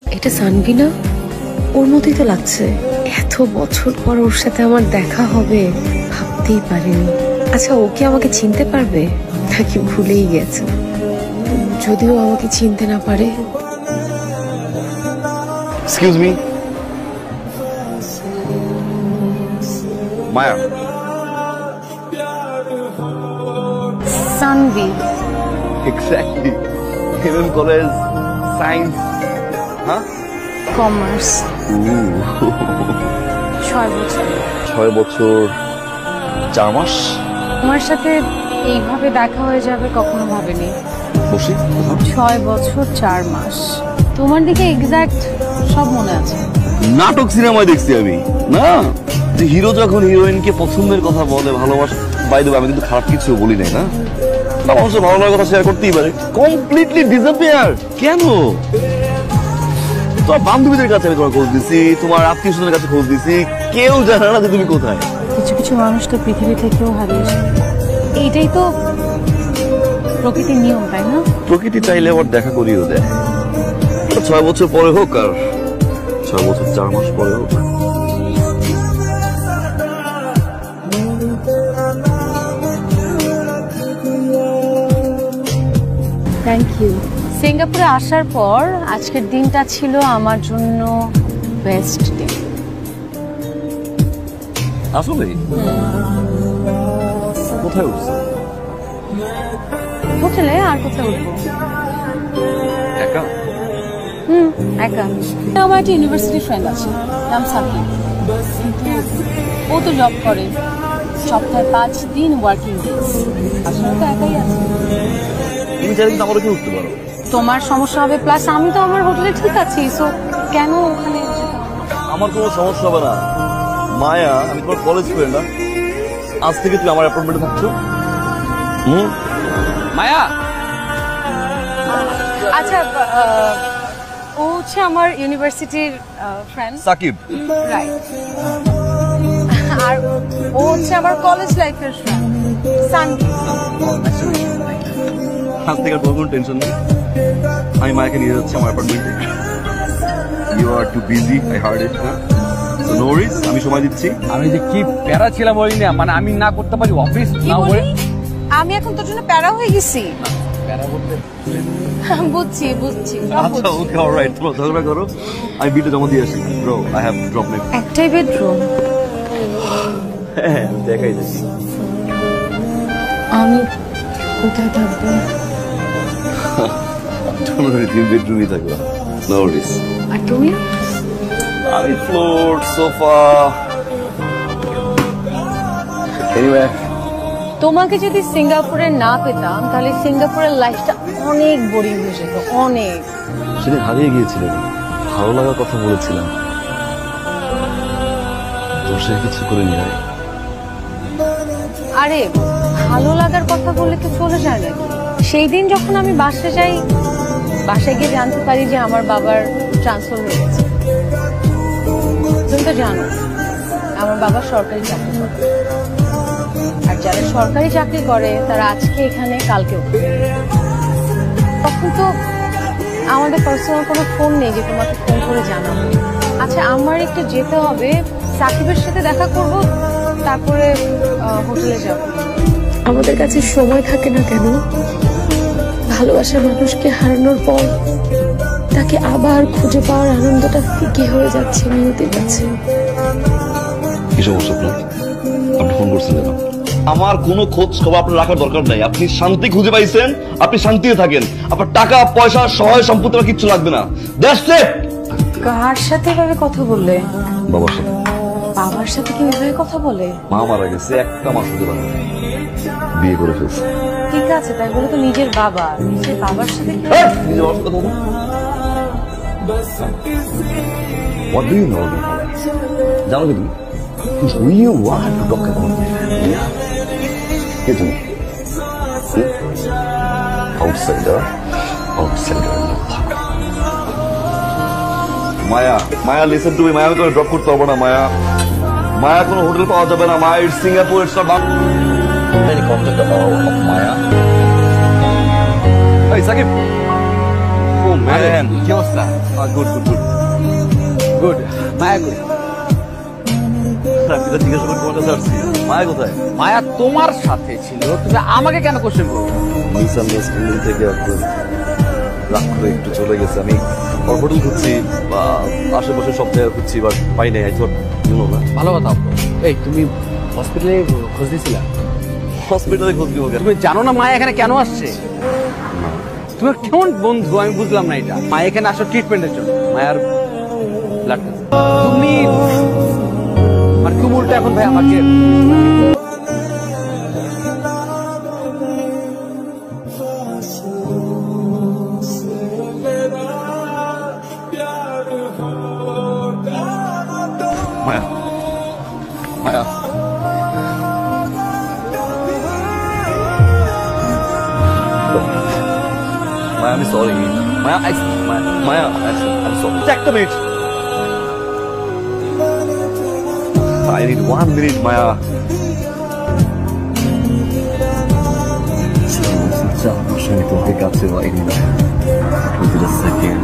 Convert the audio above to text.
এটা সানভি না? ওর মতোই তো লাগছে। এত বছর পর ওর সাথে আমার দেখা হবে ভাবতেই পারিনি। আচ্ছা, ও কি আমাকে চিনতে পারবে নাকি ভুলেই গেছে? যদিও আমাকে চিনতে না পারে। Excuse me, Maya. Sanvi. Exactly. MM college, science, হ্যাঁ, কমার্স। 6 বছর। 6 বছর 4 মাস। তোমার সাথে এইভাবে দেখা হয়ে যাবে কখনো ভাবিনি। বসি। 6 বছর 4 মাস। তোমার দিকে এক্সাক্ট সব মনে আছে। নাটক সিনেমায় দেখছি আমি, না যে হিরো যখন হিরোইনকে পছন্দের কথা বলে, ভালোবাসা। বাই দ্য ওয়ে, আমি কিন্তু খারাপ কিছু বলি নাই, না মানুষের ভালো লাগার কথা শেয়ার করতেই পারে। কমপ্লিটলি ডিসঅ্যাপিয়ার কেন? তোমার বান্ধবীদের কাছে আমি তোমার খোঁজ দিছি, তোমার আত্মীয় স্বজনের কাছে খোঁজ দিছি, কেউ জানে না যে তুমি কোথায়। কিছু কিছু মানুষ তো পৃথিবী থেকেও হারিয়ে যায়। এইটাই তো প্রকৃতির নিয়ম, তাই না? প্রকৃতি চাইলে আবার দেখা করিয়েও দেয়। 6 বছর পরে হোক আর 6 বছর 4 মাস পরে হোক। Thank you. সিঙ্গাপুরে আসার পর আজকের দিনটা ছিল আমার জন্য বেস্ট ডে। আসলে কোথায় উঠছে? হোটেলে। আর কোথায় উঠবো? একা? একা। আমার একটা ইউনিভার্সিটি ফ্রেন্ড আছে, নাম সাকিব। ও তো জব করে, সপ্তাহে 5 দিন ওয়ার্কিং ডেজ। আসলে তো একাই আছে। তুমি চাইলে কিন্তু আমারও কি উঠতে পারো। তোমার সমস্যা হবে, প্লাস আমি তো আমার হোটেলে ঠিক আছি, সো কেন ওখানে? আমার কোনো সমস্যা হবে না মায়া, আমি তোমার কলেজ ফ্রেন্ড না। আজ থেকে তুমি আমার অ্যাপার্টমেন্টে থাকছো। মায়া। আচ্ছা, ও হচ্ছে আমার ইউনিভার্সিটির ফ্রেন্ড সাকিব। রাইট। আর ও হচ্ছে আমার কলেজ লাইফের ফ্রেন্ড সানভি। আজ থেকে আর কোনো টেনশন নেই, আমি মায়াকে নিয়ে যাচ্ছি আমার অ্যাপার্টমেন্টে। You are too busy, I heard it. No worries, আমি সময় দিচ্ছি। আমি যে কি প্যারা ছিলাম বলি না, মানে আমি না করতে পারি অফিস না করে। আমি এখন তোর জন্য প্যারা হয়ে গেছি। প্যারা বলতে বুঝছি বুঝছি। আচ্ছা, ওকে, অলরাইট, তোমরা ঝগড়া করো, আমি বিলটা জমা দিয়ে আসি। Bro, I have drop net. একটাই বেডরুম? হ্যাঁ, দেখাই যাচ্ছি। আমি কোথায় থাকবো? তোমরা তিন বেডরুমই থাকবা, নো ওয়ারিজ। আর তুমি? আমি ফ্লোর, সোফা, এনিওয়ে। তোমাকে যদি সিঙ্গাপুরে না পেতাম তাহলে সিঙ্গাপুরের লাইফটা অনেক বোরিং হয়ে যেত, অনেক। সেদিন হারিয়ে গিয়েছিলেন, ভালো লাগার কথা বলেছিলাম, তোর সে কিছু করে নিয়ে আয়। আরে ভালো লাগার কথা বললে তো চলে যায় নাকি? সেই দিন যখন আমি বাসায় যাই, বাসায় গিয়ে জানতে পারি যে আমার বাবার ট্রান্সফার হয়ে গেছে। তুমি তো জানো আমার বাবা সরকারি চাকরি করে, আর যারা সরকারি চাকরি করে তারা আজকে এখানে, কালকে ওখানে। তখন তো আমাদের পার্সোনাল কোনো ফোন নেই যে তোমাকে ফোন করে জানাবো। আচ্ছা, আমার একটু যেতে হবে, সাকিবের সাথে দেখা করব, তারপরে হোটেলে যাব। আমাদের কাছে সময় থাকে না কেন? ভালোবাসার মানুষকে হারানোর পর তাকে আবার খুঁজে পাওয়ার আনন্দটা ফিকে হয়ে যাচ্ছে নিয়তির কাছে। কি সমস্যা আপনার? আপনি ফোন করছেন কেন? আমার কোনো খোঁজ খবর আপনার রাখার দরকার নাই। আপনি শান্তি খুঁজে পাইছেন, আপনি শান্তিতে থাকেন। আপনার টাকা পয়সা সহায় সম্পত্তি আমার কিচ্ছু লাগবে না। That's it. কার সাথে এভাবে কথা বললে? বাবার সাথে। বাবার সাথে কি এভাবে কথা বলে? মা মারা গেছে, একটা মাস হতে পারে, বিয়ে করে ফেলছে। ঠিক আছে, তাই বলে তো নিজের বাবা, নিজের বাবার সাথে নিজের বাবার সাথে কথা বলো। What do you know about her? জানো কি তুমি? Who you want to talk about? কে তুমি? Outsider. Outsider. Maya, Maya listen to me. Maya করে ড্রপ করতে হবে না। মায়া, মায়া কোনো হোটেল পাওয়া যাবে না। Maya, it's Singapore, it's not any contact of Maya. এই সাকিব, ম্যান কি অবস্থা? Good good good good. Maya কই? আপনি তো জিজ্ঞাসা করে তোমার কাছে আসছি মায়া কোথায় মায়া তোমার সাথে ছিল, তুমি আমাকে কেন কোশ্চেন করো? মিসআন্ডারস্ট্যান্ডিং থেকে একটু রাগ করে একটু চলে গেছে আমি ওর হোটেল খুঁজছি বা আশেপাশে সব জায়গায় খুঁজছি বাট পাই নাই আই থট ইউ নো না ভালো কথা। এই তুমি হসপিটালে খোঁজ দিছিলা? হসপিটালে খোঁজ দিব কেন তুমি জানো না মায়া এখানে কেন আসছে? তুমি কেমন বন্ধু আমি বুঝলাম না এটা। মায়া এখানে আসো ট্রিটমেন্টের জন্য, মায়ার ব্লাড তুমি আর তুমি উল্টা এখন ভাই আমাকে মায়া মায়া মায়া আমি সরি মায়া মায়া আমি সরি একটা minute I need 1 minute, Maya. আমার সঙ্গে তোমাকে কাছে পাইনি না। Just a second.